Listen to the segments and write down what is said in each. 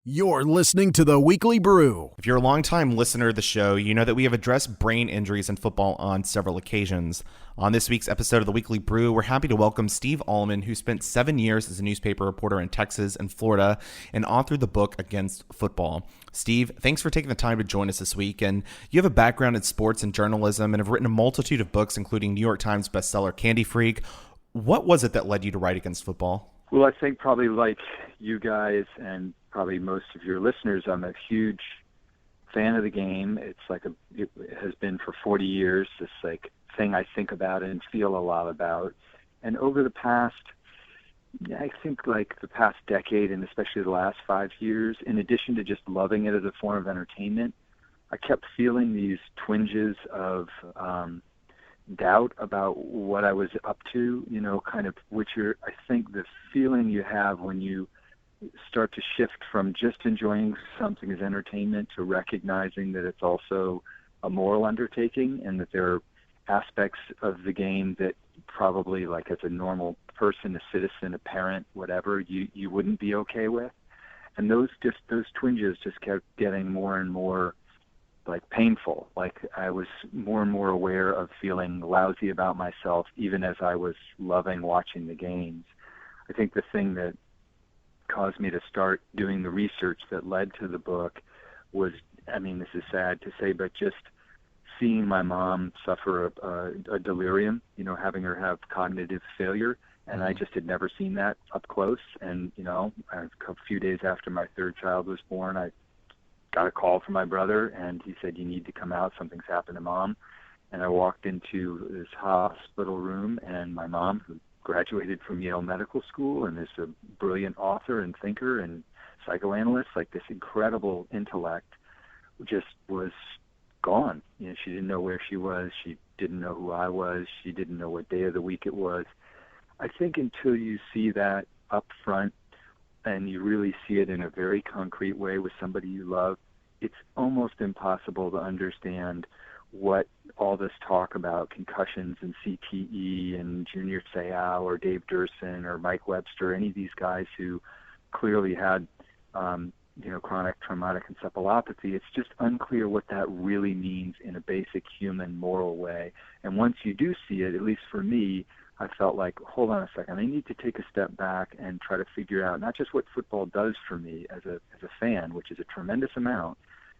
You're listening to the Weekly Brew. If you're a longtime listener of the show, you know that we have addressed brain injuries in football on several occasions. On this week's episode of the Weekly Brew, we're happy to welcome Steve Almond, who spent 7 years as a newspaper reporter in Texas and Florida and authored the book Against Football. Steve, thanks for taking the time to join us this week. And you have a background in sports and journalism and have written a multitude of books, including New York Times bestseller Candy Freak. What was it that led you to write Against Football? Well, I think probably like you guys and probably most of your listeners, I'm a huge fan of the game. It has been for 40 years, this like thing I think about and feel a lot about. And over the past, I think like the past decade and especially the last 5 years, in addition to just loving it as a form of entertainment, I kept feeling these twinges of doubt about what I was up to, kind of which are, I think, the feeling you have when you start to shift from just enjoying something as entertainment to recognizing that it's also a moral undertaking and that there are aspects of the game that probably, like as a normal person, a citizen, a parent, whatever, you wouldn't be okay with. And those twinges just kept getting more and more like painful. Like I was more and more aware of feeling lousy about myself, even as I was loving watching the games. I think the thing that caused me to start doing the research that led to the book was, I mean, this is sad to say, but just seeing my mom suffer a delirium, having her have cognitive failure. And I just had never seen that up close. And, a few days after my third child was born, I got a call from my brother, and he said, "You need to come out. Something's happened to Mom." And I walked into this hospital room, and my mom, who graduated from Yale Medical School and is a brilliant author and thinker and psychoanalyst, like this incredible intellect, just was gone. She didn't know where she was. She didn't know who I was. She didn't know what day of the week it was. I think until you see that up front and you really see it in a very concrete way with somebody you love, it's almost impossible to understand what all this talk about concussions and C.T.E. and Junior Seau or Dave Durson or Mike Webster, any of these guys who clearly had, chronic traumatic encephalopathy, it's just unclear what that really means in a basic human moral way. And once you do see it, at least for me, I felt like, hold on a second, I need to take a step back and try to figure out not just what football does for me as a fan, which is a tremendous amount.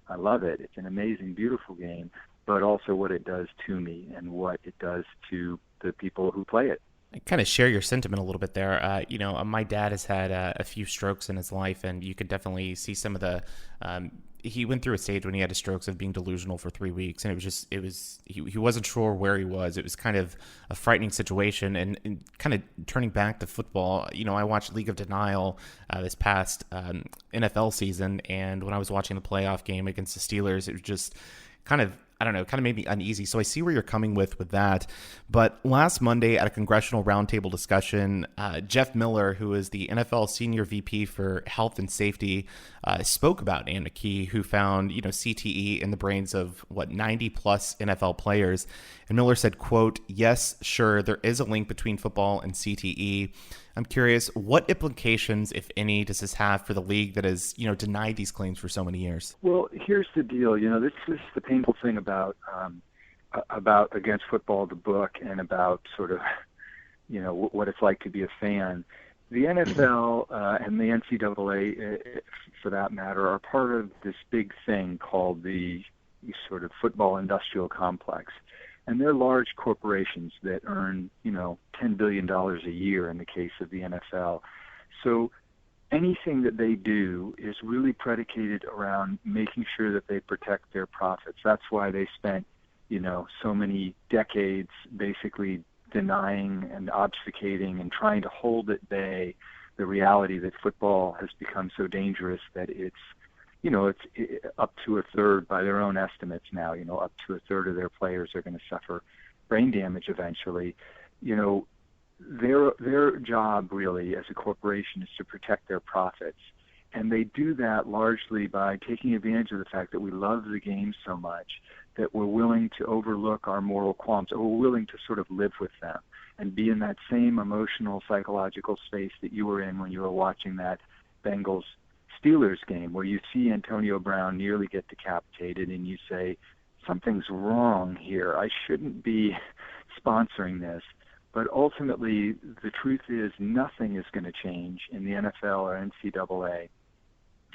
I love it. It's an amazing, beautiful game, but also what it does to me and what it does to the people who play it. I kind of share your sentiment a little bit there. My dad has had a few strokes in his life, and you could definitely see some of the he went through a stage when he had strokes of being delusional for 3 weeks, and he wasn't sure where he was. It was kind of a frightening situation, and kind of turning back to football, I watched League of Denial this past NFL season, and when I was watching the playoff game against the Steelers, it was just kind of made me uneasy. So I see where you're coming with that. But last Monday at a congressional roundtable discussion, Jeff Miller, who is the NFL Senior VP for Health and Safety, spoke about Anna Key, who found, C.T.E. in the brains of 90 plus NFL players. And Miller said, quote, "Yes, sure, there is a link between football and C.T.E. I'm curious, what implications, if any, does this have for the league that has, denied these claims for so many years?" Well, here's the deal. This is the painful thing about Against Football, the book, and about sort of, what it's like to be a fan. The NFL and the NCAA, for that matter, are part of this big thing called the sort of football industrial complex. And they're large corporations that earn, $10 billion a year in the case of the NFL. So anything that they do is really predicated around making sure that they protect their profits. That's why they spent, so many decades basically denying and obfuscating and trying to hold at bay the reality that football has become so dangerous that it's up to a third by their own estimates now, up to a third of their players are going to suffer brain damage eventually. Their job really as a corporation is to protect their profits. And they do that largely by taking advantage of the fact that we love the game so much that we're willing to overlook our moral qualms, or we're willing to sort of live with them and be in that same emotional, psychological space that you were in when you were watching that Bengals Steelers game where you see Antonio Brown nearly get decapitated and you say, something's wrong here. I shouldn't be sponsoring this. But ultimately, the truth is nothing is going to change in the NFL or NCAA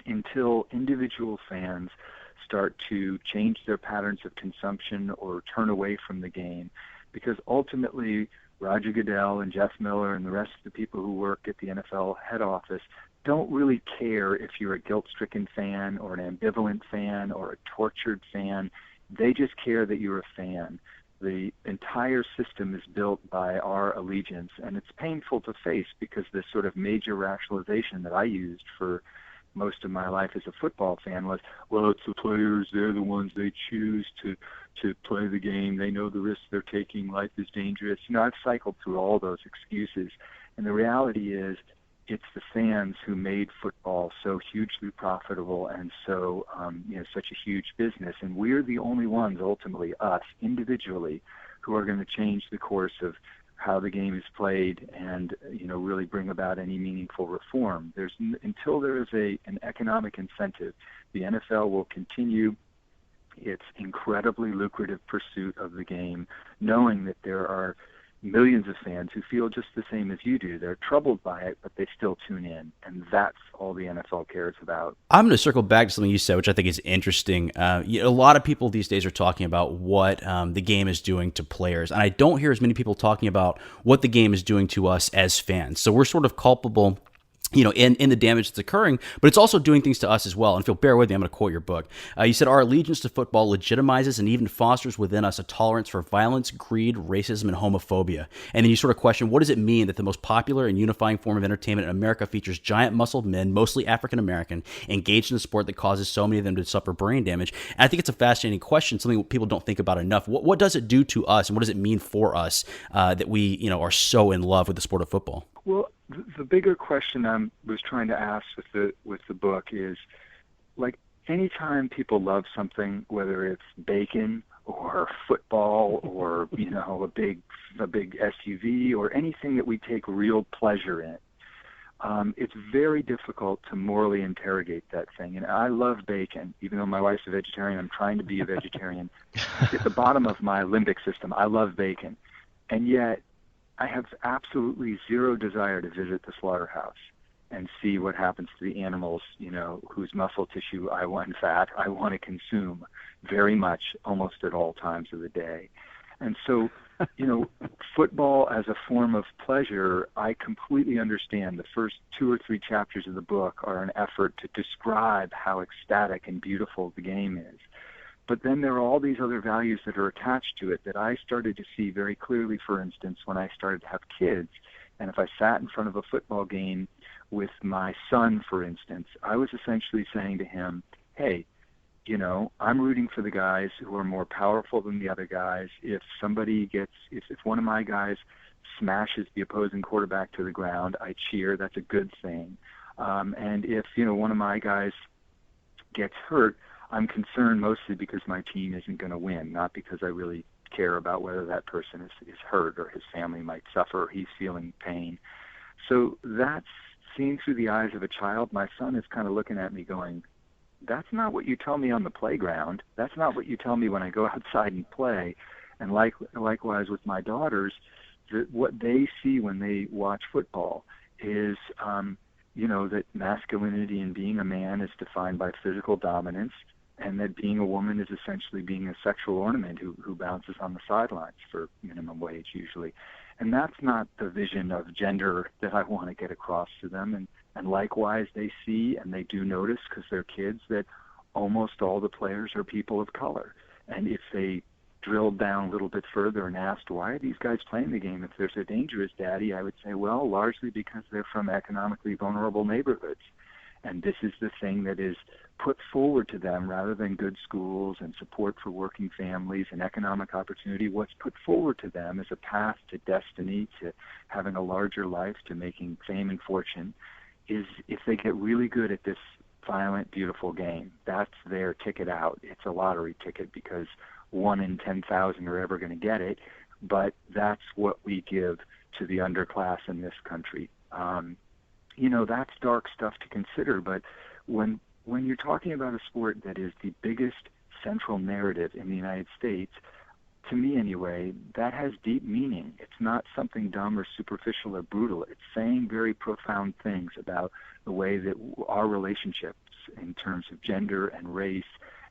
until individual fans start to change their patterns of consumption or turn away from the game. Because ultimately, Roger Goodell and Jeff Miller and the rest of the people who work at the NFL head office don't really care if you're a guilt-stricken fan or an ambivalent fan or a tortured fan. They just care that you're a fan. The entire system is built by our allegiance, and it's painful to face because this sort of major rationalization that I used for most of my life as a football fan was, well, it's the players, they're the ones they choose to play the game, they know the risks they're taking, life is dangerous. I've cycled through all those excuses, and the reality is it's the fans who made football so hugely profitable and so such a huge business, and we're the only ones, ultimately us individually, who are going to change the course of how the game is played and really bring about any meaningful reform. Until there is an economic incentive, the NFL will continue its incredibly lucrative pursuit of the game, knowing that there are millions of fans who feel just the same as you do. They're troubled by it, but they still tune in, and that's all the NFL cares about. I'm going to circle back to something you said, which I think is interesting. A lot of people these days are talking about what the game is doing to players, and I don't hear as many people talking about what the game is doing to us as fans. So we're sort of culpable in the damage that's occurring, but it's also doing things to us as well. And if you'll bear with me, I'm going to quote your book. You said, our allegiance to football legitimizes and even fosters within us a tolerance for violence, greed, racism, and homophobia. And then you sort of question, what does it mean that the most popular and unifying form of entertainment in America features giant muscled men, mostly African-American, engaged in a sport that causes so many of them to suffer brain damage? And I think it's a fascinating question, something people don't think about enough. What does it do to us, and what does it mean for us that we are so in love with the sport of football? Well, the bigger question I was trying to ask with the book is, like, anytime people love something, whether it's bacon or football or a big SUV or anything that we take real pleasure in, it's very difficult to morally interrogate that thing. And I love bacon, even though my wife's a vegetarian. I'm trying to be a vegetarian. At the bottom of my limbic system, I love bacon, and yet I have absolutely zero desire to visit the slaughterhouse and see what happens to the animals, whose muscle tissue and fat I want to consume very much, almost at all times of the day. And so, football as a form of pleasure, I completely understand. The first 2 or 3 chapters of the book are an effort to describe how ecstatic and beautiful the game is. But then there are all these other values that are attached to it that I started to see very clearly, for instance, when I started to have kids. And if I sat in front of a football game with my son, for instance, I was essentially saying to him, hey, I'm rooting for the guys who are more powerful than the other guys. If one of my guys smashes the opposing quarterback to the ground, I cheer. That's a good thing. And if, one of my guys gets hurt, I'm concerned mostly because my team isn't going to win, not because I really care about whether that person is hurt or his family might suffer or he's feeling pain. So that's seen through the eyes of a child. My son is kind of looking at me going, that's not what you tell me on the playground. That's not what you tell me when I go outside and play. And likewise with my daughters, what they see when they watch football is, that masculinity and being a man is defined by physical dominance, and that being a woman is essentially being a sexual ornament who bounces on the sidelines for minimum wage usually. And that's not the vision of gender that I want to get across to them. And likewise, they see and they do notice, because they're kids, that almost all the players are people of color. And if they drilled down a little bit further and asked, why are these guys playing the game if they're so dangerous, Daddy? I would say, well, largely because they're from economically vulnerable neighborhoods. And this is the thing that is put forward to them, rather than good schools and support for working families and economic opportunity. What's put forward to them is a path to destiny, to having a larger life, to making fame and fortune, is if they get really good at this violent, beautiful game. That's their ticket out. It's a lottery ticket because 1 in 10,000 are ever going to get it, but that's what we give to the underclass in this country. That's dark stuff to consider, but when you're talking about a sport that is the biggest central narrative in the United States, to me anyway, that has deep meaning. It's not something dumb or superficial or brutal. It's saying very profound things about the way that our relationships in terms of gender and race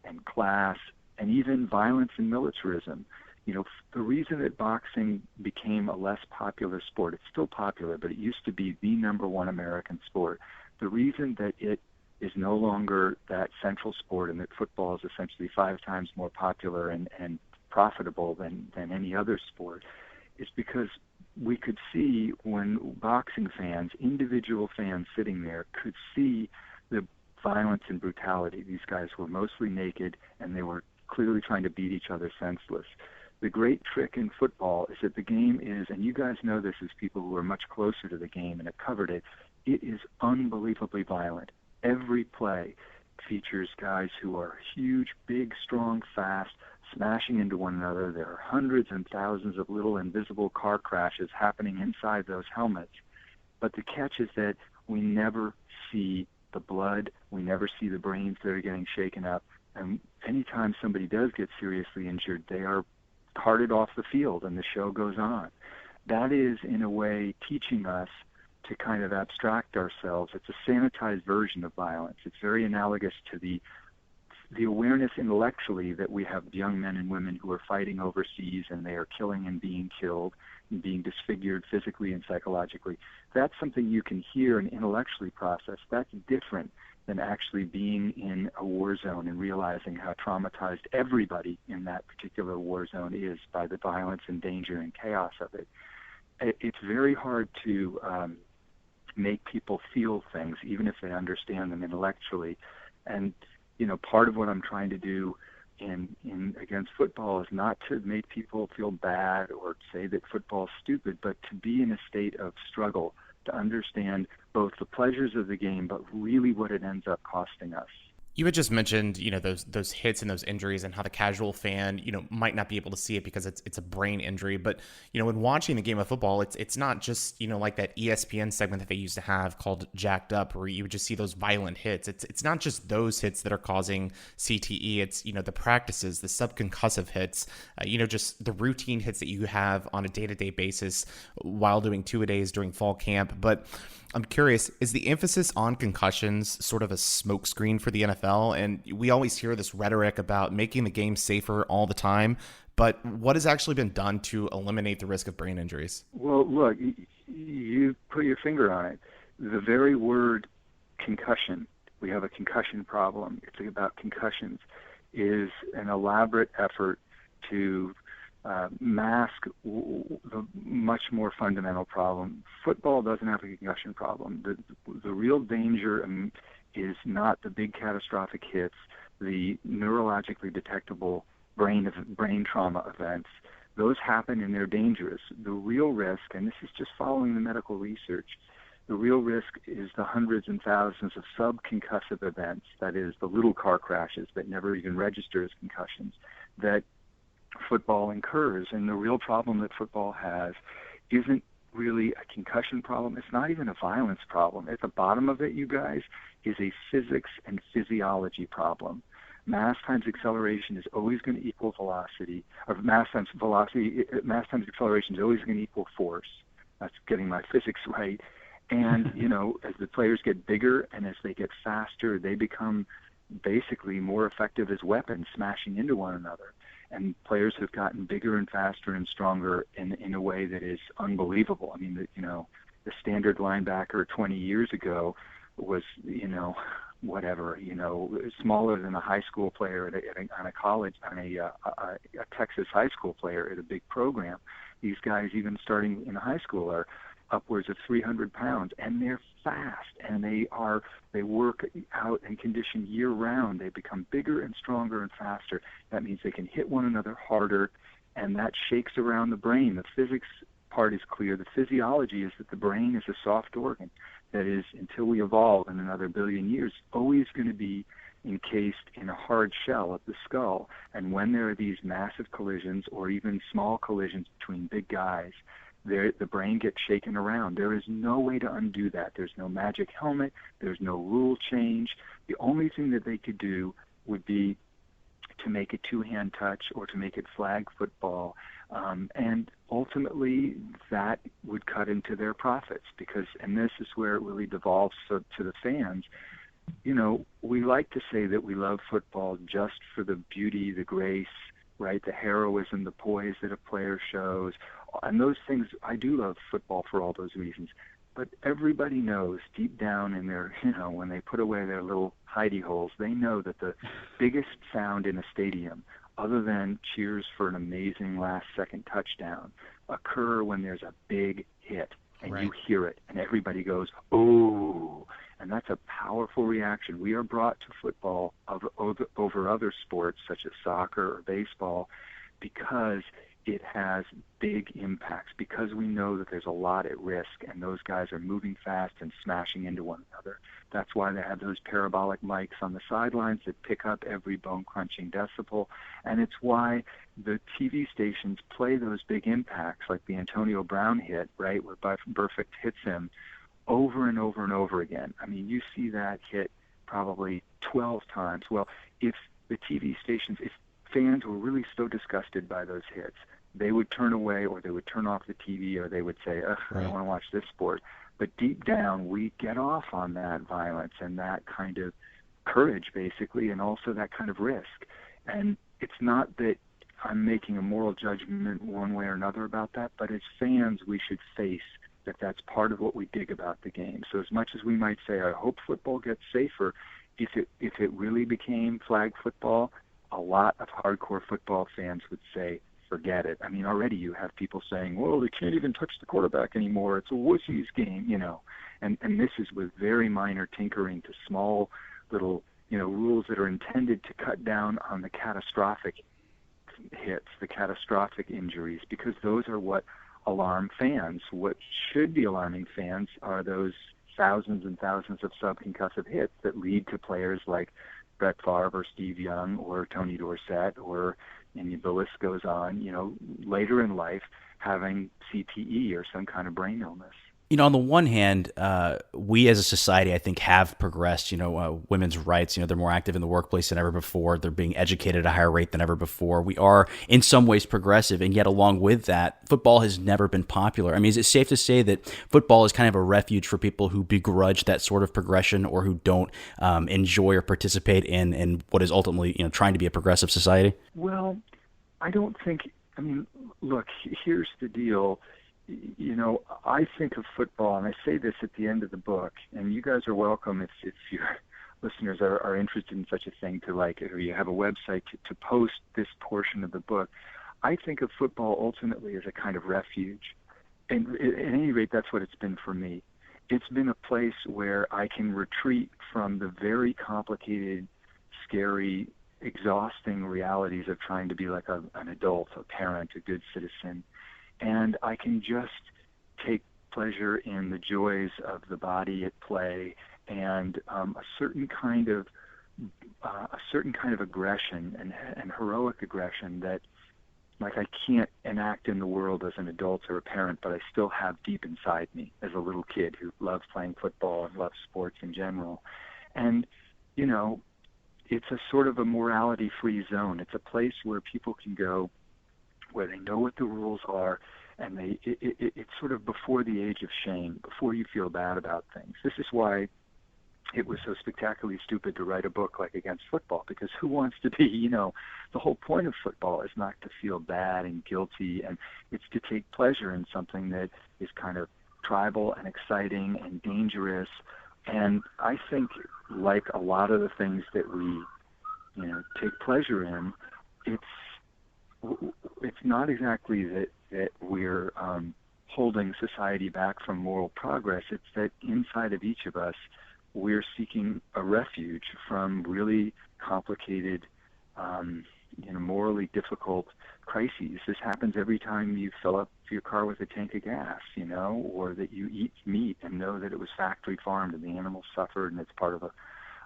and class and even violence and militarism. You know, the reason that boxing became a less popular sport, it's still popular, but it used to be the number one American sport. The reason that it is no longer that central sport and that football is essentially 5 times more popular and profitable than any other sport is because we could see when boxing fans, individual fans sitting there, could see the violence and brutality. These guys were mostly naked and they were clearly trying to beat each other senseless. The great trick in football is that the game is, and you guys know this as people who are much closer to the game and have covered it, it is unbelievably violent. Every play features guys who are huge, big, strong, fast, smashing into one another. There are hundreds and thousands of little invisible car crashes happening inside those helmets. But the catch is that we never see the blood. We never see the brains that are getting shaken up. And anytime somebody does get seriously injured, they are carted off the field and the show goes on. That is, in a way, teaching us to kind of abstract ourselves. It's a sanitized version of violence. It's very analogous to the awareness intellectually that we have young men and women who are fighting overseas and they are killing and being killed and being disfigured physically and psychologically. That's something you can hear and intellectually process. That's different than actually being in a war zone and realizing how traumatized everybody in that particular war zone is by the violence and danger and chaos of it. It's very hard to make people feel things, even if they understand them intellectually. And, you know, part of what I'm trying to do in against football is not to make people feel bad or say that football is stupid, but to be in a state of struggle, to understand both the pleasures of the game, but really what it ends up costing us. You had just mentioned, you know, those hits and those injuries and how the casual fan, you know, might not be able to see it because it's a brain injury. But, you know, when watching the game of football, it's not just, you know, like that ESPN segment that they used to have called Jacked Up, where you would just see those violent hits. It's not just those hits that are causing C.T.E. It's, you know, the practices, the subconcussive hits, you know, just the routine hits that you have on a day-to-day basis while doing 2-a-days during fall camp. But I'm curious, is the emphasis on concussions sort of a smokescreen for the NFL? And we always hear this rhetoric about making the game safer all the time, but what has actually been done to eliminate the risk of brain injuries? Well, look, you put your finger on it. The very word concussion, we have a concussion problem, it's about concussions, is an elaborate effort to mask the much more fundamental problem. Football doesn't have a concussion problem. The real danger is not the big catastrophic hits, the neurologically detectable brain trauma events. Those happen and they're dangerous. The real risk, and this is just following the medical research, the real risk is the hundreds and thousands of subconcussive events, that is, the little car crashes that never even register as concussions, that football incurs. And the real problem that football has isn't really a concussion problem. It's not even a violence problem. At the bottom of it, you guys, is a physics and physiology problem. Mass times acceleration is always going to equal velocity, or mass times acceleration is always going to equal force. That's getting my physics right. And, you know, as the players get bigger and as they get faster, they become basically more effective as weapons, smashing into one another. And players have gotten bigger and faster and stronger in a way that is unbelievable. I mean, you know, the standard linebacker 20 years ago was, you know, whatever, you know, smaller than a high school player on a Texas high school player at a big program. These guys, even starting in high school, are upwards of 300 pounds, and they're fast, and they work out and condition year-round. They become bigger and stronger and faster. That means they can hit one another harder, and that shakes around the brain. The physics part is clear. The physiology is that the brain is a soft organ that is, until we evolve in another billion years, always going to be encased in a hard shell of the skull. And when there are these massive collisions or even small collisions between big guys, The brain gets shaken around. There is no way to undo that. There's no magic helmet. There's no rule change. The only thing that they could do would be to make it two-hand touch or to make it flag football. And ultimately, that would cut into their profits because, and this is where it really devolves to the fans. You know, we like to say that we love football just for the beauty, the grace, right, the heroism, the poise that a player shows. And those things, I do love football for all those reasons. But everybody knows deep down in their, you know, when they put away their little hidey holes, they know that the biggest sound in a stadium, other than cheers for an amazing last-second touchdown, occur when there's a big hit and you hear it and everybody goes, "Oh!" And that's a powerful reaction. We are brought to football over other sports such as soccer or baseball because it has big impacts, because we know that there's a lot at risk and those guys are moving fast and smashing into one another. That's why they have those parabolic mics on the sidelines that pick up every bone-crunching decibel. And it's why the TV stations play those big impacts, like the Antonio Brown hit, right, where Burfict hits him, over and over and over again. I mean, you see that hit probably 12 times. Well, if the TV stations, if fans were really so disgusted by those hits, they would turn away or they would turn off the TV or they would say, ugh, I don't want to watch this sport. But deep down, we get off on that violence and that kind of courage, basically, and also that kind of risk. And it's not that I'm making a moral judgment one way or another about that, but as fans, we should face that that's part of what we dig about the game. So as much as we might say, I hope football gets safer, if it really became flag football, a lot of hardcore football fans would say, forget it. I mean, already you have people saying, well, they can't even touch the quarterback anymore. It's a wussies game, you know. And this is with very minor tinkering to small little, you know, rules that are intended to cut down on the catastrophic hits, the catastrophic injuries, because those are what alarm fans. What should be alarming fans are those thousands and thousands of subconcussive hits that lead to players like Brett Favre or Steve Young or Tony Dorsett or, and the list goes on, you know, later in life having C.T.E. or some kind of brain illness. You know, on the one hand, we as a society, I think, have progressed. You know, women's rights, you know, they're more active in the workplace than ever before. They're being educated at a higher rate than ever before. We are, in some ways, progressive. And yet, along with that, football has never been popular. I mean, is it safe to say that football is kind of a refuge for people who begrudge that sort of progression or who don't enjoy or participate in what is ultimately, you know, trying to be a progressive society? Well, I don't think, I mean, look, here's the deal. You know, I think of football, and I say this at the end of the book, and you guys are welcome if your listeners are interested in such a thing to like it, or you have a website to post this portion of the book. I think of football ultimately as a kind of refuge. And at any rate, that's what it's been for me. It's been a place where I can retreat from the very complicated, scary, exhausting realities of trying to be like an adult, a parent, a good citizen. And I can just take pleasure in the joys of the body at play and a certain kind of aggression and heroic aggression that, like, I can't enact in the world as an adult or a parent, but I still have deep inside me as a little kid who loves playing football and loves sports in general. And, you know, it's a sort of a morality-free zone. It's a place where people can go where they know what the rules are, and it's sort of before the age of shame, before you feel bad about things. This is why it was so spectacularly stupid to write a book like Against Football, because who wants to be, you know, the whole point of football is not to feel bad and guilty, and it's to take pleasure in something that is kind of tribal and exciting and dangerous. And I think, like a lot of the things that we, you know, take pleasure in, it's not exactly that we're holding society back from moral progress. It's that inside of each of us, we're seeking a refuge from really complicated, you know, morally difficult crises. This happens every time you fill up your car with a tank of gas, you know, or that you eat meat and know that it was factory farmed and the animals suffered and it's part of a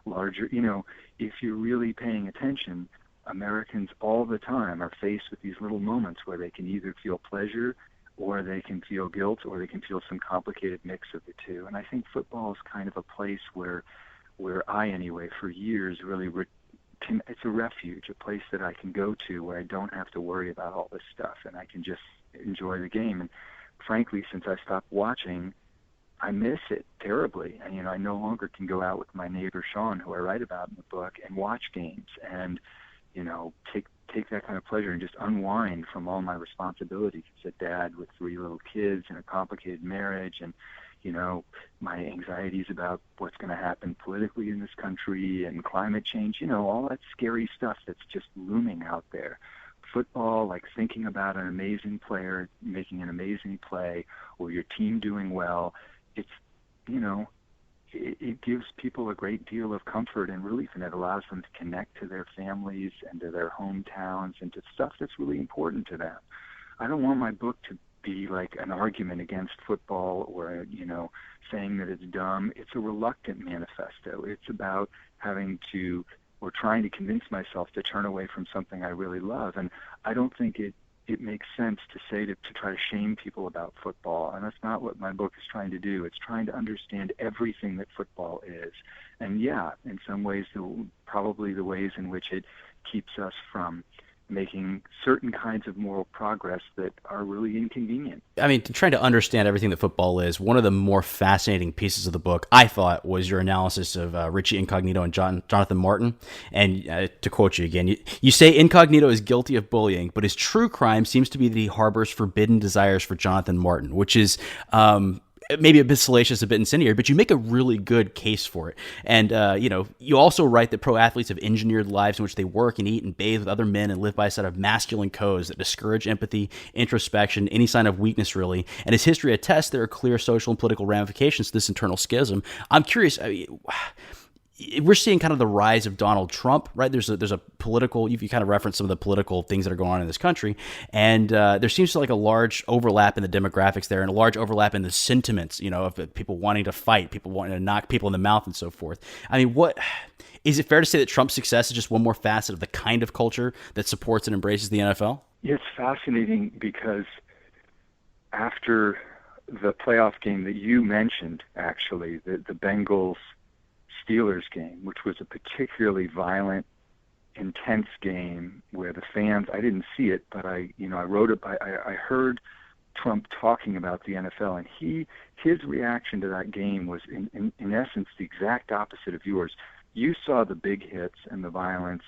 larger, you know, if you're really paying attention, Americans all the time are faced with these little moments where they can either feel pleasure or they can feel guilt, or they can feel some complicated mix of the two. And I think football is kind of a place where I, anyway, for years really it's a refuge, a place that I can go to where I don't have to worry about all this stuff, and I can just enjoy the game. And frankly, since I stopped watching, I miss it terribly. And, I no longer can go out with my neighbor Sean, who I write about in the book, and watch games and, take that kind of pleasure and just unwind from all my responsibilities as a dad with 3 little kids and a complicated marriage, and my anxieties about what's going to happen politically in this country and climate change, all that scary stuff that's just looming out there. Football, like thinking about an amazing player making an amazing play, or your team doing well, it's, it gives people a great deal of comfort and relief, and it allows them to connect to their families and to their hometowns and to stuff that's really important to them. I don't want my book to be like an argument against football or, saying that it's dumb. It's a reluctant manifesto. It's about trying to convince myself to turn away from something I really love. And I don't think it makes sense to say to try to shame people about football. And that's not what my book is trying to do. It's trying to understand everything that football is. And yeah, in some ways, probably the ways in which it keeps us from making certain kinds of moral progress that are really inconvenient. I mean, trying to understand everything that football is, one of the more fascinating pieces of the book, I thought, was your analysis of Richie Incognito and Jonathan Martin. And to quote you again, you say Incognito is guilty of bullying, but his true crime seems to be that he harbors forbidden desires for Jonathan Martin, which is maybe a bit salacious, a bit incendiary, but you make a really good case for it. And, you also write that pro athletes have engineered lives in which they work and eat and bathe with other men and live by a set of masculine codes that discourage empathy, introspection, any sign of weakness, really. And as history attests, there are clear social and political ramifications to this internal schism. I'm curious, we're seeing kind of the rise of Donald Trump, right? There's a political, you kind of referenced some of the political things that are going on in this country, and there seems to like a large overlap in the demographics there, and a large overlap in the sentiments, of people wanting to fight, people wanting to knock people in the mouth and so forth. I mean, is it fair to say that Trump's success is just one more facet of the kind of culture that supports and embraces the NFL? It's fascinating because after the playoff game that you mentioned, actually, the Bengals Steelers game, which was a particularly violent, intense game where the fans, I didn't see it, but I wrote it, I heard Trump talking about the NFL, and his reaction to that game was in essence the exact opposite of yours. You saw the big hits and the violence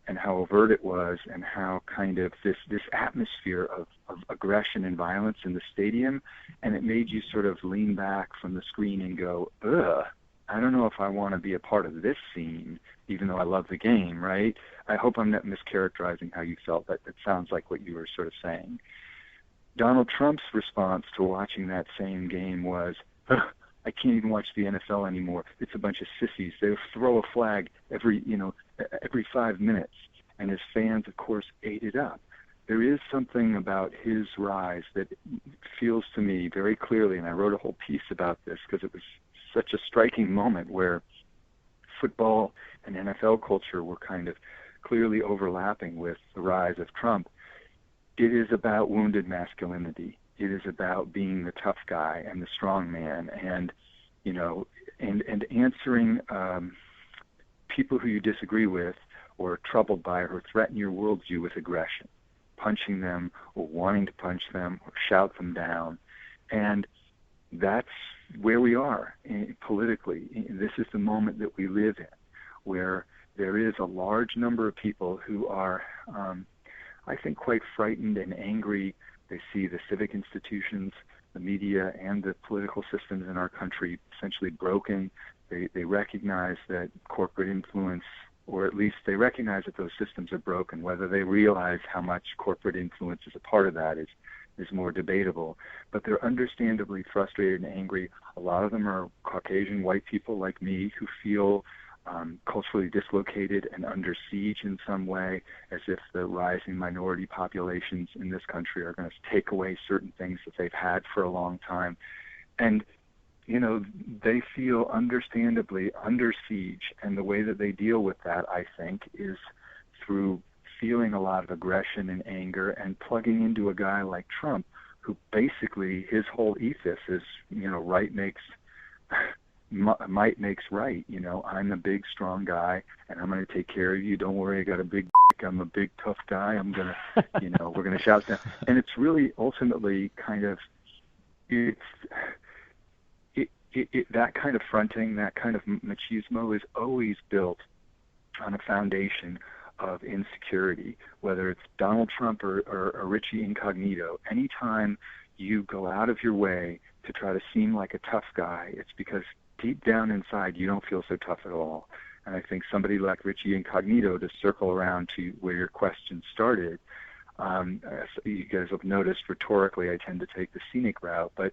and how overt it was, and how kind of this atmosphere of aggression and violence in the stadium, and it made you sort of lean back from the screen and go, ugh, I don't know if I want to be a part of this scene, even though I love the game, right? I hope I'm not mischaracterizing how you felt, but it sounds like what you were sort of saying. Donald Trump's response to watching that same game was, I can't even watch the NFL anymore. It's a bunch of sissies. They throw a flag every 5 minutes. And his fans, of course, ate it up. There is something about his rise that feels to me very clearly, and I wrote a whole piece about this because it was such a striking moment where football and NFL culture were kind of clearly overlapping with the rise of Trump. It is about wounded masculinity. It is about being the tough guy and the strong man, and and answering people who you disagree with or are troubled by or threaten your worldview with aggression, punching them or wanting to punch them or shout them down. And that's where we are politically. This is the moment that we live in, where there is a large number of people who are, I think, quite frightened and angry. They see the civic institutions, the media, and the political systems in our country essentially broken. They recognize that corporate influence, or at least they recognize that those systems are broken. Whether they realize how much corporate influence is a part of that is more debatable. But they're understandably frustrated and angry. A lot of them are Caucasian white people like me who feel culturally dislocated and under siege in some way, as if the rising minority populations in this country are going to take away certain things that they've had for a long time. And, they feel understandably under siege, and the way that they deal with that, I think, is through feeling a lot of aggression and anger and plugging into a guy like Trump, who basically his whole ethos is, might makes right. I'm a big, strong guy, and I'm going to take care of you. Don't worry, I got a big dick. I'm a big, tough guy. I'm going to, we're going to shout down. And it's really ultimately kind of, that kind of fronting, that kind of machismo is always built on a foundation of insecurity, whether it's Donald Trump or Richie Incognito. Anytime you go out of your way to try to seem like a tough guy, it's because deep down inside you don't feel so tough at all. And I think somebody like Richie Incognito, to circle around to where your question started, you guys have noticed rhetorically I tend to take the scenic route, but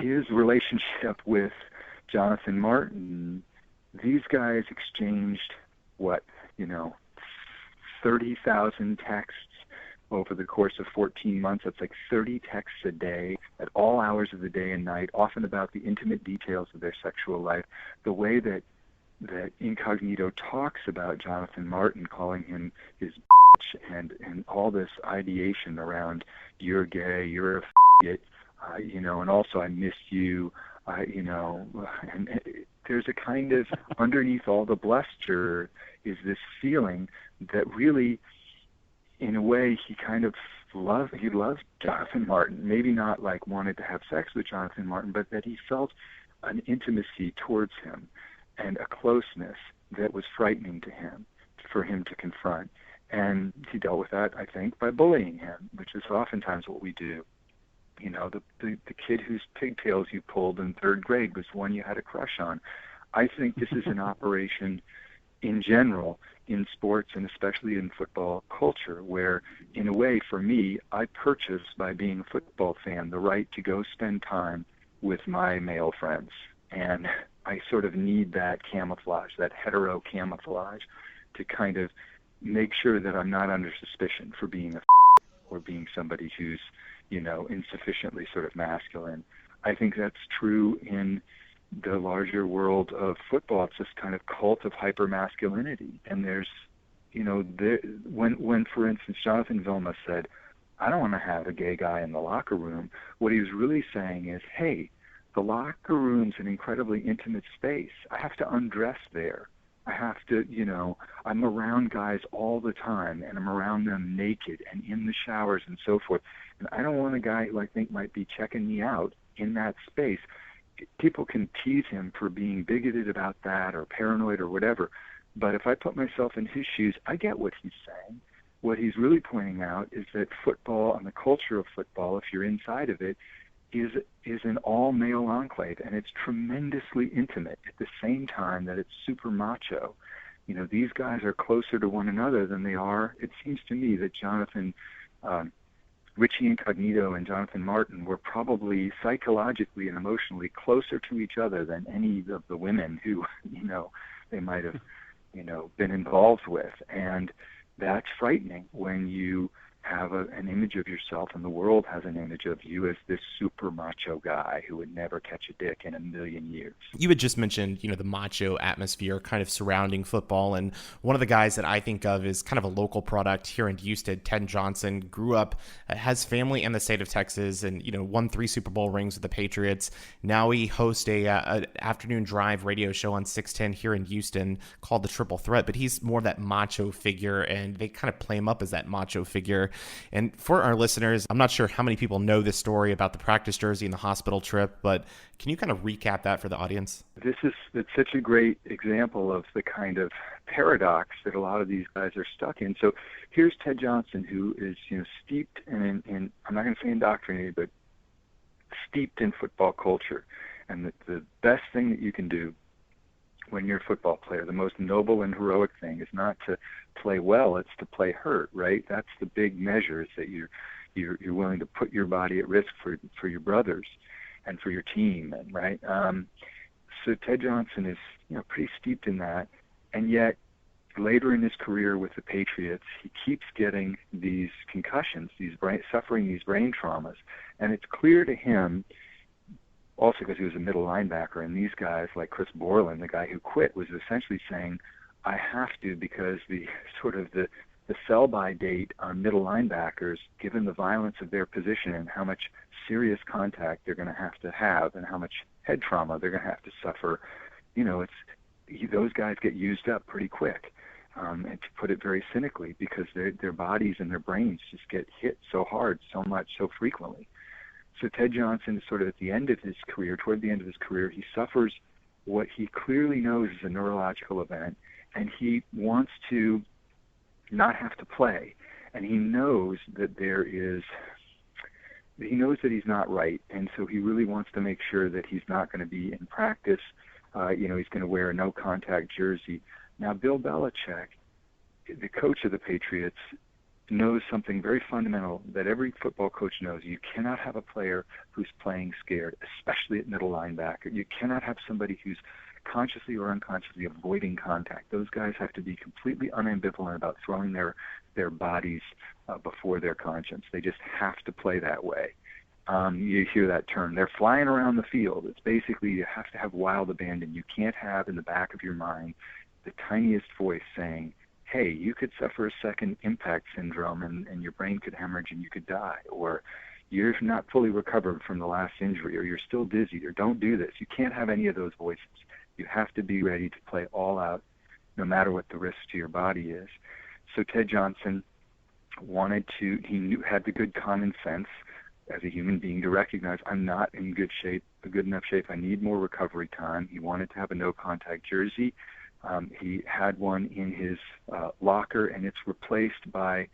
his relationship with Jonathan Martin, these guys exchanged 30,000 texts over the course of 14 months. That's like 30 texts a day at all hours of the day and night, often about the intimate details of their sexual life. The way that Incognito talks about Jonathan Martin, calling him his bitch, and all this ideation around you're gay, you're a idiot, and also I miss you, and there's a kind of underneath all the bluster is this feeling that really, in a way, he loves Jonathan Martin. Maybe not like wanted to have sex with Jonathan Martin, but that he felt an intimacy towards him and a closeness that was frightening to him, for him to confront. And he dealt with that, I think, by bullying him, which is oftentimes what we do. The kid whose pigtails you pulled in third grade was one you had a crush on. I think this is an operation in general in sports, and especially in football culture, where, in a way, for me, I purchased, by being a football fan, the right to go spend time with my male friends. And I sort of need that camouflage, that hetero camouflage, to kind of make sure that I'm not under suspicion for being a or being somebody who's, insufficiently sort of masculine. I think that's true in the larger world of football. It's this kind of cult of hypermasculinity. And there's, when, for instance, Jonathan Vilma said, I don't want to have a gay guy in the locker room, what he was really saying is, hey, the locker room's an incredibly intimate space. I have to undress there. I have to, I'm around guys all the time, and I'm around them naked and in the showers and so forth. And I don't want a guy who I think might be checking me out in that space. People can tease him for being bigoted about that or paranoid or whatever. But if I put myself in his shoes, I get what he's saying. What he's really pointing out is that football and the culture of football, if you're inside of it, is an all-male enclave, and it's tremendously intimate at the same time that it's super macho. These guys are closer to one another than they are. It seems to me that Richie Incognito and Jonathan Martin were probably psychologically and emotionally closer to each other than any of the women who, they might have, been involved with. And that's frightening when you have an image of yourself, and the world has an image of you as this super macho guy who would never catch a dick in a million years. You had just mentioned, the macho atmosphere kind of surrounding football, and one of the guys that I think of is kind of a local product here in Houston. Ted Johnson grew up, has family in the state of Texas, and won 3 Super Bowl rings with the Patriots. Now he hosts a afternoon drive radio show on 610 here in Houston called The Triple Threat, but he's more that macho figure, and they kind of play him up as that macho figure. And for our listeners, I'm not sure how many people know this story about the practice jersey and the hospital trip, but can you kind of recap that for the audience? It's such a great example of the kind of paradox that a lot of these guys are stuck in. So here's Ted Johnson, who is steeped in I'm not going to say indoctrinated, but steeped in football culture. And the best thing that you can do when you're a football player, the most noble and heroic thing is not to play well, it's to play hurt, right? That's the big measure, is that you're willing to put your body at risk for your brothers and for your team, and right? So Ted Johnson is pretty steeped in that, and yet later in his career with the Patriots, he keeps getting these concussions, suffering these brain traumas, and it's clear to him, also because he was a middle linebacker, and these guys like Chris Borland, the guy who quit, was essentially saying, I have to, because the the sell-by date on middle linebackers, given the violence of their position and how much serious contact they're going to have and how much head trauma they're going to have to suffer, those guys get used up pretty quick. And to put it very cynically, because their bodies and their brains just get hit so hard, so much, so frequently. So Ted Johnson is sort of at the end of his career, toward the end of his career, he suffers what he clearly knows is a neurological event, and he wants to not have to play. And he knows that he's not right, and so he really wants to make sure that he's not going to be in practice. He's going to wear a no-contact jersey. Now, Bill Belichick, the coach of the Patriots, knows something very fundamental that every football coach knows. You cannot have a player who's playing scared, especially at middle linebacker. You cannot have somebody who's consciously or unconsciously avoiding contact. Those guys have to be completely unambivalent about throwing their bodies before their conscience. They just have to play that way. You hear that term. They're flying around the field. It's basically you have to have wild abandon. You can't have in the back of your mind the tiniest voice saying, hey, you could suffer a second impact syndrome and your brain could hemorrhage and you could die, or you're not fully recovered from the last injury, or you're still dizzy, or don't do this. You can't have any of those voices. You have to be ready to play all out no matter what the risk to your body is. So Ted Johnson had the good common sense as a human being to recognize I'm not in good enough shape. I need more recovery time. He wanted to have a no-contact jersey. He had one in his locker, and it's replaced by,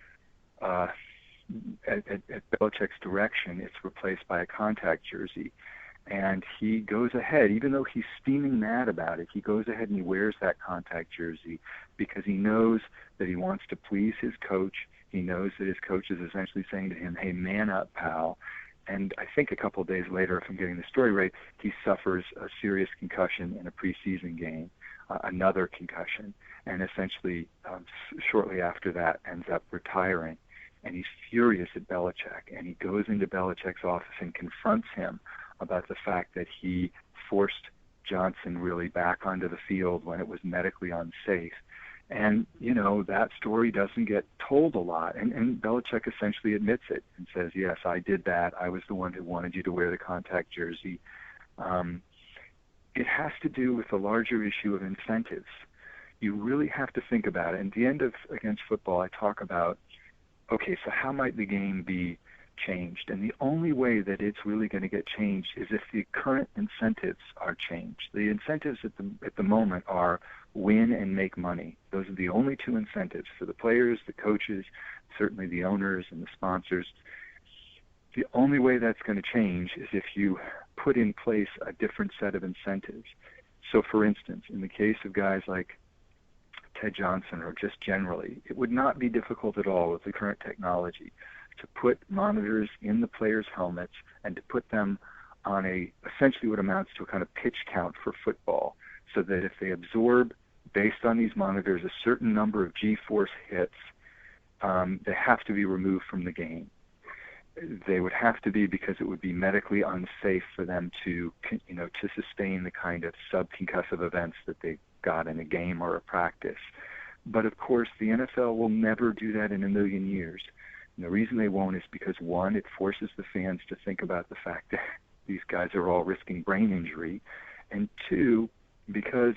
at Belichick's direction, it's replaced by a contact jersey. And he goes ahead, even though he's steaming mad about it, he goes ahead and he wears that contact jersey because he knows that he wants to please his coach. He knows that his coach is essentially saying to him, hey, man up, pal. And I think a couple of days later, if I'm getting the story right, he suffers a serious concussion in a preseason game. Another concussion, and essentially shortly after that ends up retiring. And he's furious at Belichick, and he goes into Belichick's office and confronts him about the fact that he forced Johnson really back onto the field when it was medically unsafe. And, that story doesn't get told a lot. And Belichick essentially admits it and says, yes, I did that. I was the one who wanted you to wear the contact jersey. It has to do with the larger issue of incentives. You really have to think about it. And at the end of Against Football, I talk about, okay, so how might the game be changed? And the only way that it's really going to get changed is if the current incentives are changed. The incentives at the moment are win and make money. Those are the only two incentives for the players, the coaches, certainly the owners and the sponsors. The only way that's going to change is if you put in place a different set of incentives. So, for instance, in the case of guys like Ted Johnson or just generally, it would not be difficult at all with the current technology to put monitors in the players' helmets and to put them on essentially what amounts to a kind of pitch count for football, so that if they absorb, based on these monitors, a certain number of G-force hits, they have to be removed from the game. They would have to be because it would be medically unsafe for them to sustain the kind of subconcussive events that they got in a game or a practice. But of course, the NFL will never do that in a million years. And the reason they won't is because, one, it forces the fans to think about the fact that these guys are all risking brain injury, and two, because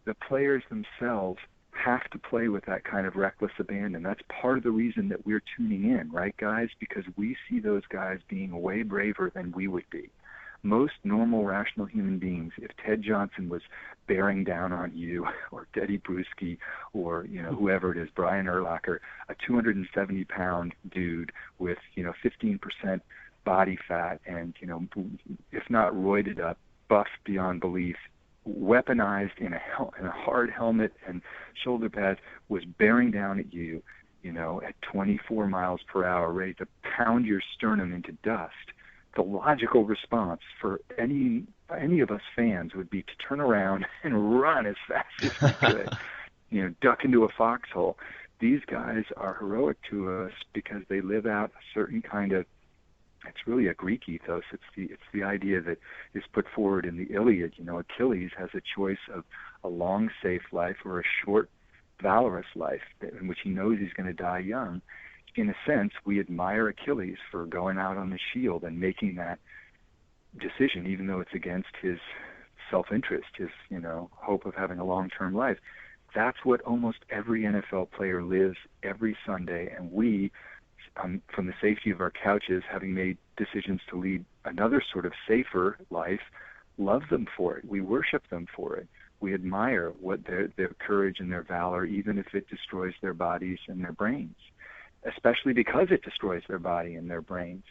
the players themselves have to play with that kind of reckless abandon. That's part of the reason that we're tuning in, right, guys? Because we see those guys being way braver than we would be. Most normal, rational human beings, if Ted Johnson was bearing down on you, or Teddy Bruschi, or whoever it is, Brian Urlacher, a 270-pound dude with 15% body fat and if not roided up, buff beyond belief, weaponized in a hard helmet and shoulder pads, was bearing down at you, at 24 miles per hour, ready to pound your sternum into dust. The logical response for any of us fans would be to turn around and run as fast as we could, duck into a foxhole. These guys are heroic to us because they live out a certain kind of, it's really a Greek ethos. It's the idea that is put forward in the Iliad. Achilles has a choice of a long, safe life or a short, valorous life in which he knows he's going to die young. In a sense, we admire Achilles for going out on the shield and making that decision, even though it's against his self-interest, his, hope of having a long-term life. That's what almost every NFL player lives every Sunday, and we, from the safety of our couches, having made decisions to lead another sort of safer life, love them for it. We worship them for it. We admire what their courage and their valor, even if it destroys their bodies and their brains, especially because it destroys their body and their brains.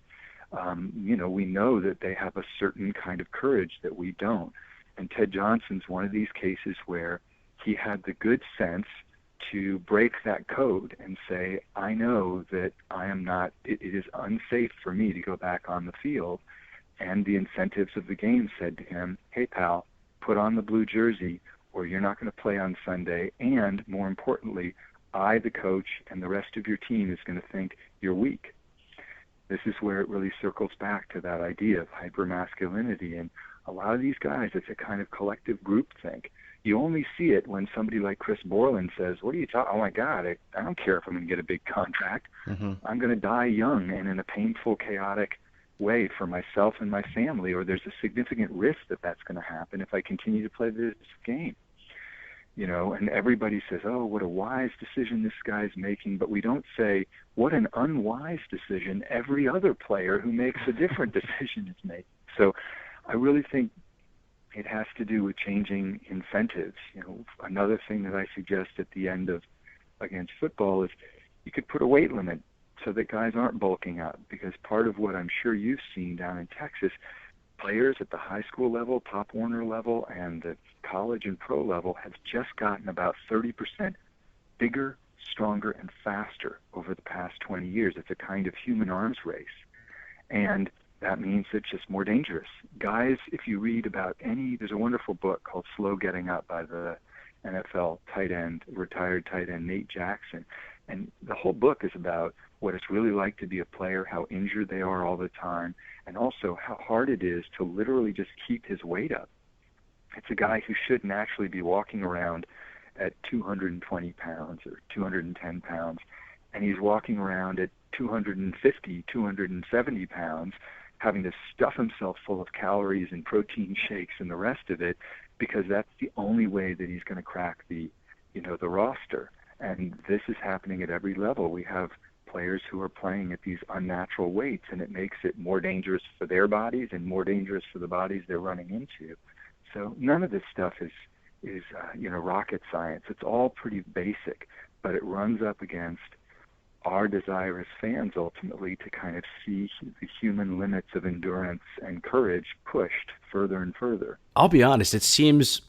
We know that they have a certain kind of courage that we don't. And Ted Johnson's one of these cases where he had the good sense to break that code and say, I know that it is unsafe for me to go back on the field. And the incentives of the game said to him, hey, pal, put on the blue jersey or you're not going to play on Sunday. And more importantly, I, the coach, and the rest of your team is going to think you're weak. This is where it really circles back to that idea of hypermasculinity. And a lot of these guys, it's a kind of collective groupthink. You only see it when somebody like Chris Borland says, what are you talking? Oh, my God, I don't care if I'm going to get a big contract. Mm-hmm. I'm going to die young and in a painful, chaotic way for myself and my family, or there's a significant risk that that's going to happen if I continue to play this game. And everybody says, oh, what a wise decision this guy's making, but we don't say what an unwise decision every other player who makes a different decision is making. So I really think it has to do with changing incentives. Another thing that I suggest at the end of against football is you could put a weight limit so that guys aren't bulking up, because part of what I'm sure you've seen down in Texas, players at the high school level, Pop Warner level, and the college and pro level have just gotten about 30% bigger, stronger, and faster over the past 20 years. It's a kind of human arms race. And that means it's just more dangerous. Guys, if you read about there's a wonderful book called Slow Getting Up by the NFL retired tight end Nate Jackson. And the whole book is about what it's really like to be a player, how injured they are all the time, and also how hard it is to literally just keep his weight up. It's a guy who shouldn't actually be walking around at 220 pounds or 210 pounds, and he's walking around at 250, 270 pounds, having to stuff himself full of calories and protein shakes and the rest of it, because that's the only way that he's going to crack the roster. And this is happening at every level. We have players who are playing at these unnatural weights, and it makes it more dangerous for their bodies and more dangerous for the bodies they're running into. So none of this stuff is rocket science. It's all pretty basic, but it runs up against our desire as fans ultimately to kind of see the human limits of endurance and courage pushed further and further. I'll be honest, it seems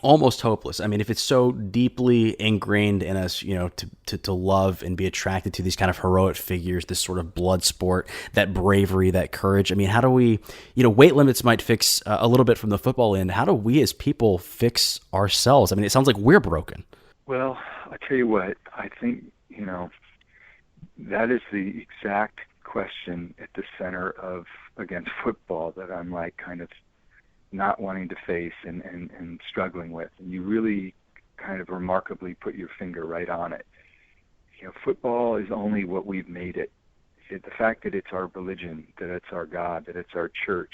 almost hopeless. I mean, if it's so deeply ingrained in us, to love and be attracted to these kind of heroic figures, this sort of blood sport, that bravery, that courage. I mean, how do we, weight limits might fix a little bit from the football end. How do we as people fix ourselves? I mean, it sounds like we're broken. Well, I'll tell you what, I think, that is the exact question at the center of against football that I'm like kind of not wanting to face and struggling with. And you really kind of remarkably put your finger right on it. Football is only what we've made it. The fact that it's our religion, that it's our God, that it's our church,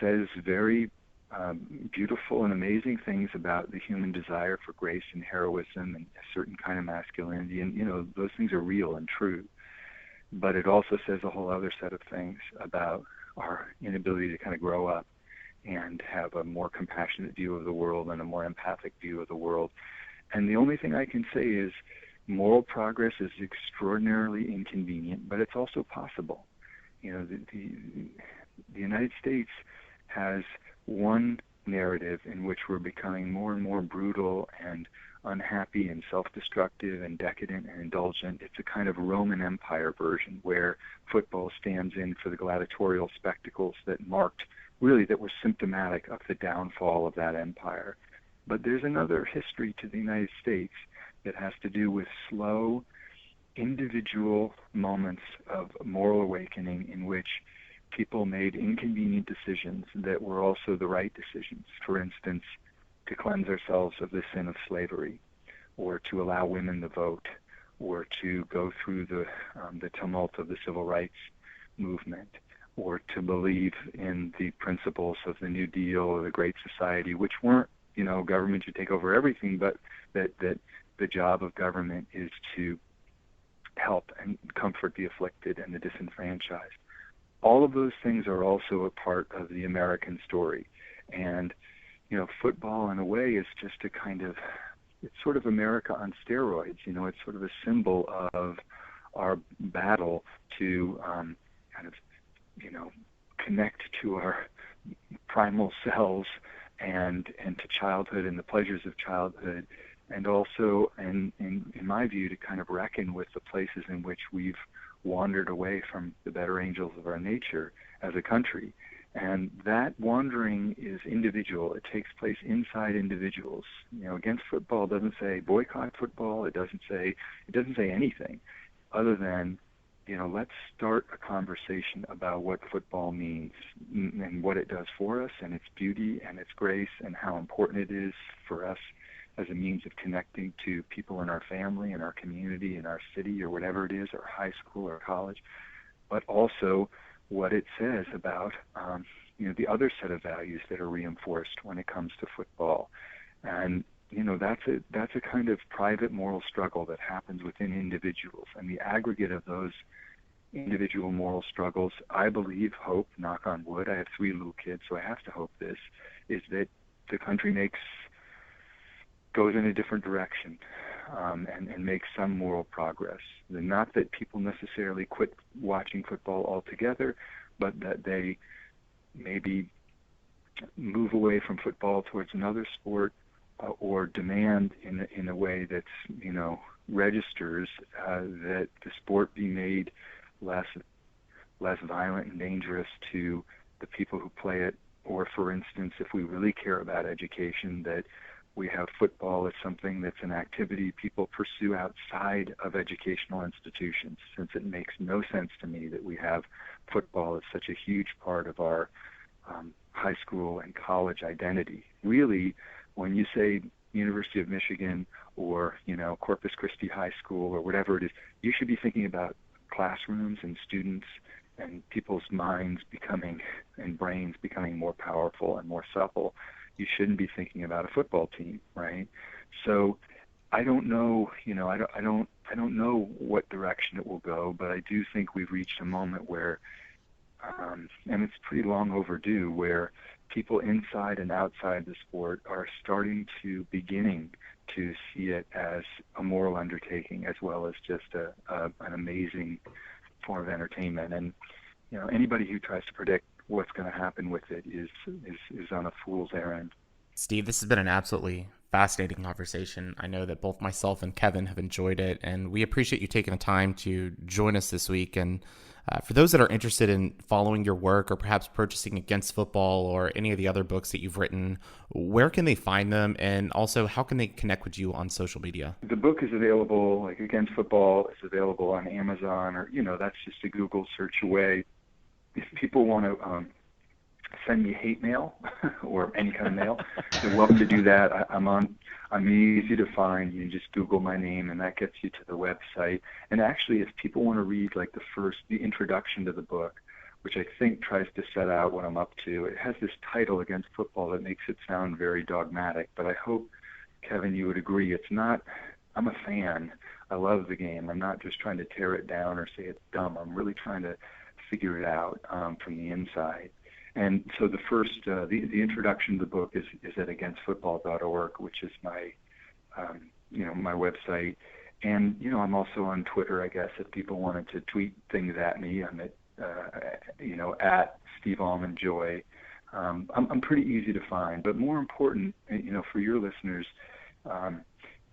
says very beautiful and amazing things about the human desire for grace and heroism and a certain kind of masculinity. And, those things are real and true. But it also says a whole other set of things about our inability to kind of grow up and have a more compassionate view of the world and a more empathic view of the world. And the only thing I can say is moral progress is extraordinarily inconvenient, but it's also possible. The United States has one narrative in which we're becoming more and more brutal and unhappy and self-destructive and decadent and indulgent. It's a kind of Roman Empire version where football stands in for the gladiatorial spectacles that were symptomatic of the downfall of that empire. But there's another history to the United States that has to do with slow, individual moments of moral awakening in which people made inconvenient decisions that were also the right decisions. For instance, to cleanse ourselves of the sin of slavery, or to allow women the vote, or to go through the tumult of the civil rights movement, or to believe in the principles of the New Deal or the Great Society, which weren't, government should take over everything, but that the job of government is to help and comfort the afflicted and the disenfranchised. All of those things are also a part of the American story. And, football in a way is just it's sort of America on steroids. It's sort of a symbol of our battle to connect to our primal selves and to childhood and the pleasures of childhood, and also, in my view, to kind of reckon with the places in which we've wandered away from the better angels of our nature as a country. And that wandering is individual. It takes place inside individuals. Against Football doesn't say boycott football. It doesn't say anything other than, let's start a conversation about what football means and what it does for us and its beauty and its grace and how important it is for us as a means of connecting to people in our family, in our community, in our city, or whatever it is, or high school or college, but also what it says about the other set of values that are reinforced when it comes to football. And that's a kind of private moral struggle that happens within individuals, and the aggregate of those individual moral struggles, I believe, hope, knock on wood, I have 3 little kids, so I have to hope this, is that the country goes in a different direction and makes some moral progress. Not that people necessarily quit watching football altogether, but that they maybe move away from football towards another sport, or demand in a way that's, registers that the sport be made less violent and dangerous to the people who play it. Or, for instance, if we really care about education, that we have football as something that's an activity people pursue outside of educational institutions, since it makes no sense to me that we have football as such a huge part of our high school and college identity. Really, when you say University of Michigan or, Corpus Christi High School or whatever it is, you should be thinking about classrooms and students and people's minds and brains becoming more powerful and more supple. You shouldn't be thinking about a football team, right? So I don't know, I don't know what direction it will go, but I do think we've reached a moment where, and it's pretty long overdue, where people inside and outside the sport are beginning to see it as a moral undertaking, as well as just an amazing form of entertainment. And anybody who tries to predict what's going to happen with it is on a fool's errand. Steve, this has been an absolutely fascinating conversation. I know that both myself and Kevin have enjoyed it, and we appreciate you taking the time to join us this week. And for those that are interested in following your work or perhaps purchasing Against Football or any of the other books that you've written, where can they find them? And also, how can they connect with you on social media? The book is available, like Against Football, is available on Amazon, or, that's just a Google search away. If people want to send me hate mail or any kind of mail, they're welcome to do that. I'm easy to find. You just Google my name, and that gets you to the website. And actually, if people want to read like the introduction to the book, which I think tries to set out what I'm up to, it has this title, Against Football, that makes it sound very dogmatic. But I hope, Kevin, you would agree. It's not. I'm a fan. I love the game. I'm not just trying to tear it down or say it's dumb. I'm really trying to figure it out from the inside. And so the first, the introduction to the book is at againstfootball.org, which is my, my website. And, I'm also on Twitter, I guess, if people wanted to tweet things at me. I'm at, at Steve Almond Joy. I'm pretty easy to find. But more important, for your listeners,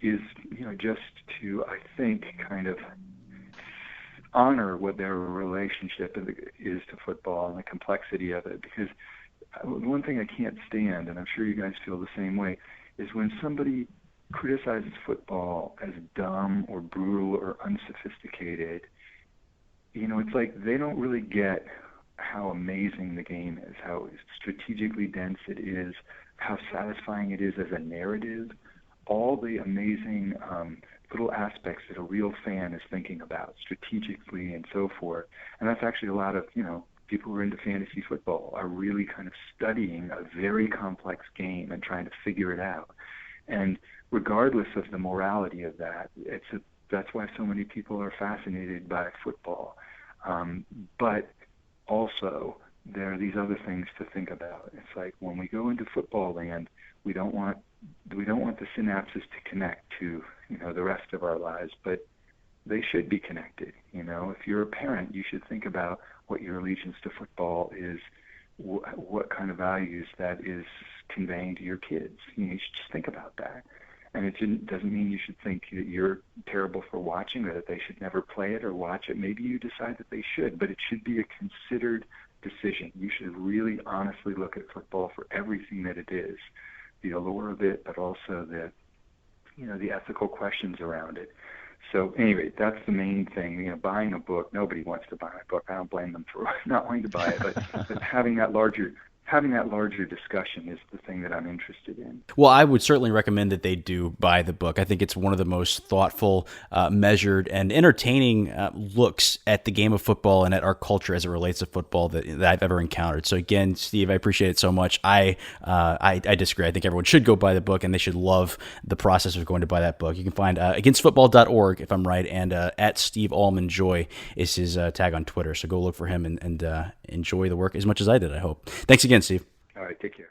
is, just to, I think, kind of honor what their relationship is to football and the complexity of it. Because one thing I can't stand, and I'm sure you guys feel the same way, is when somebody criticizes football as dumb or brutal or unsophisticated. It's like they don't really get how amazing the game is, how strategically dense it is, how satisfying it is as a narrative, all the amazing little aspects that a real fan is thinking about strategically and so forth. And that's actually a lot of, people who are into fantasy football are really kind of studying a very complex game and trying to figure it out. And regardless of the morality of that, that's why so many people are fascinated by football. But also, there are these other things to think about. It's like when we go into football land, we don't want the synapses to connect to the rest of our lives, but they should be connected. If you're a parent, you should think about what your allegiance to football is, what kind of values that is conveying to your kids. You should just think about that. And it doesn't mean you should think that you're terrible for watching or that they should never play it or watch it. Maybe you decide that they should, but it should be a considered decision. You should really honestly look at football for everything that it is, the allure of it, but also the ethical questions around it. So anyway, that's the main thing. Buying a book, nobody wants to buy a book. I don't blame them for not wanting to buy it, but having that larger discussion is the thing that I'm interested in. Well, I would certainly recommend that they do buy the book. I think it's one of the most thoughtful, measured, and entertaining looks at the game of football and at our culture as it relates to football that I've ever encountered. So again, Steve, I appreciate it so much. I disagree. I think everyone should go buy the book, and they should love the process of going to buy that book. You can find againstfootball.org, if I'm right, and at Steve Almond Joy is his tag on Twitter. So go look for him and enjoy the work as much as I did, I hope. Thanks again, Steve. All right, take care.